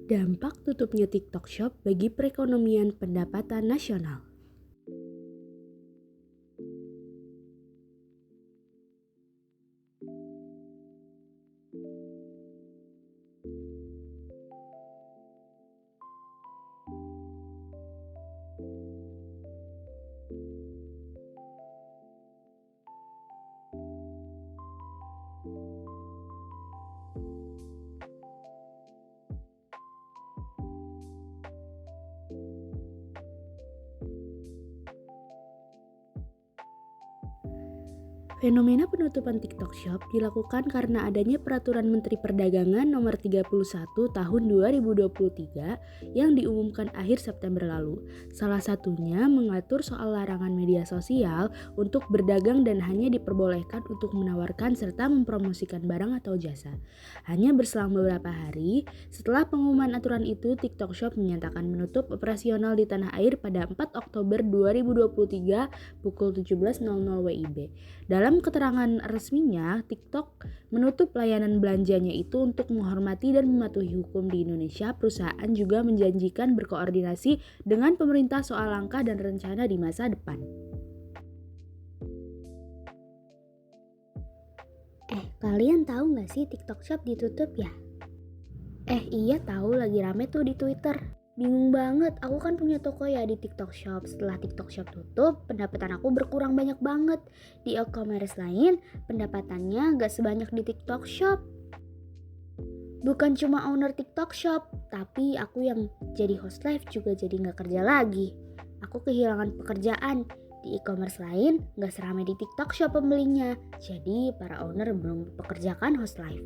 Dampak tutupnya TikTok Shop bagi perekonomian pendapatan nasional. Fenomena penutupan TikTok Shop dilakukan karena adanya Peraturan Menteri Perdagangan Nomor 31 Tahun 2023 yang diumumkan akhir September lalu. Salah satunya mengatur soal larangan media sosial untuk berdagang dan hanya diperbolehkan untuk menawarkan serta mempromosikan barang atau jasa. Hanya berselang beberapa hari setelah pengumuman aturan itu, TikTok Shop menyatakan menutup operasional di tanah air pada 4 Oktober 2023 pukul 17.00 WIB. Dalam keterangan resminya, TikTok menutup layanan belanjanya itu untuk menghormati dan mematuhi hukum di Indonesia. Perusahaan juga menjanjikan berkoordinasi dengan pemerintah soal langkah dan rencana di masa depan. Kalian tahu nggak sih TikTok Shop ditutup ya? Iya tahu, lagi rame tuh di Twitter. Bingung banget, aku kan punya toko ya di TikTok Shop. Setelah TikTok Shop tutup, pendapatan aku berkurang banyak banget. Di e-commerce lain, pendapatannya gak sebanyak di TikTok Shop. Bukan cuma owner TikTok Shop, tapi aku yang jadi host live juga jadi gak kerja lagi. Aku kehilangan pekerjaan. Di e-commerce lain, gak seramai di TikTok Shop pembelinya. Jadi para owner belum pekerjakan host live.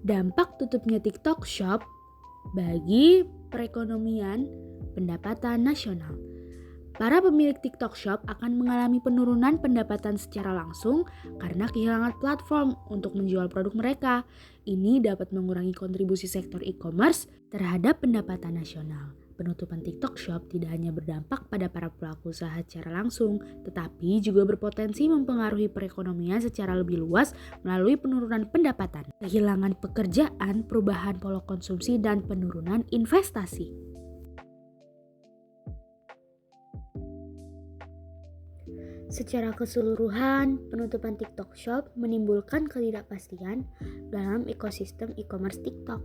Dampak tutupnya TikTok Shop bagi perekonomian pendapatan nasional. Para pemilik TikTok Shop akan mengalami penurunan pendapatan secara langsung karena kehilangan platform untuk menjual produk mereka. Ini dapat mengurangi kontribusi sektor e-commerce terhadap pendapatan nasional. Penutupan TikTok Shop tidak hanya berdampak pada para pelaku usaha secara langsung, tetapi juga berpotensi mempengaruhi perekonomian secara lebih luas melalui penurunan pendapatan, kehilangan pekerjaan, perubahan pola konsumsi, dan penurunan investasi. Secara keseluruhan, penutupan TikTok Shop menimbulkan ketidakpastian dalam ekosistem e-commerce TikTok.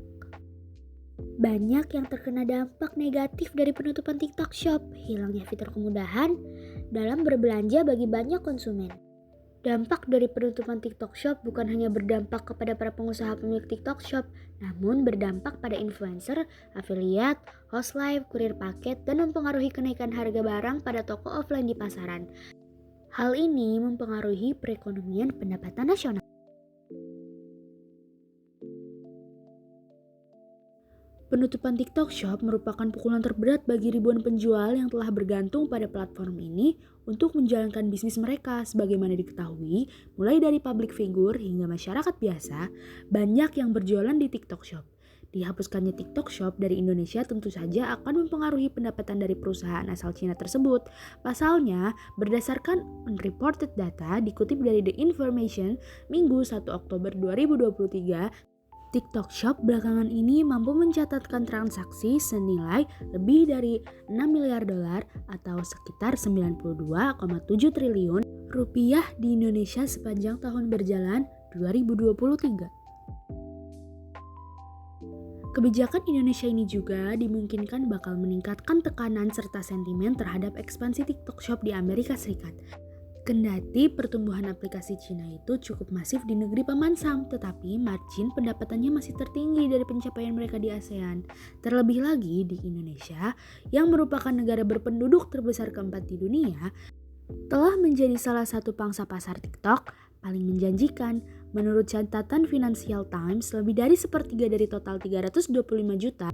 Banyak yang terkena dampak negatif dari penutupan TikTok Shop, hilangnya fitur kemudahan dalam berbelanja bagi banyak konsumen. Dampak dari penutupan TikTok Shop bukan hanya berdampak kepada para pengusaha pemilik TikTok Shop, namun berdampak pada influencer, afiliat, host live, kurir paket, dan mempengaruhi kenaikan harga barang pada toko offline di pasaran. Hal ini mempengaruhi perekonomian pendapatan nasional. Penutupan TikTok Shop merupakan pukulan terberat bagi ribuan penjual yang telah bergantung pada platform ini untuk menjalankan bisnis mereka. Sebagaimana diketahui, mulai dari public figure hingga masyarakat biasa, banyak yang berjualan di TikTok Shop. Dihapuskannya TikTok Shop dari Indonesia tentu saja akan mempengaruhi pendapatan dari perusahaan asal Cina tersebut. Pasalnya, berdasarkan unreported data dikutip dari The Information, Minggu 1 Oktober 2023, TikTok Shop belakangan ini mampu mencatatkan transaksi senilai lebih dari 6 miliar dolar atau sekitar 92,7 triliun rupiah di Indonesia sepanjang tahun berjalan 2023. Kebijakan Indonesia ini juga dimungkinkan bakal meningkatkan tekanan serta sentimen terhadap ekspansi TikTok Shop di Amerika Serikat. Kendati pertumbuhan aplikasi Cina itu cukup masif di negeri Paman Sam, tetapi margin pendapatannya masih tertinggi dari pencapaian mereka di ASEAN. Terlebih lagi di Indonesia, yang merupakan negara berpenduduk terbesar keempat di dunia, telah menjadi salah satu pangsa pasar TikTok paling menjanjikan. Menurut catatan Financial Times, lebih dari sepertiga dari total 325 juta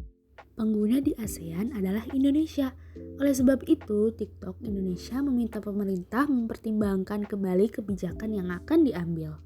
pengguna di ASEAN adalah Indonesia. Oleh sebab itu, TikTok Indonesia meminta pemerintah mempertimbangkan kembali kebijakan yang akan diambil.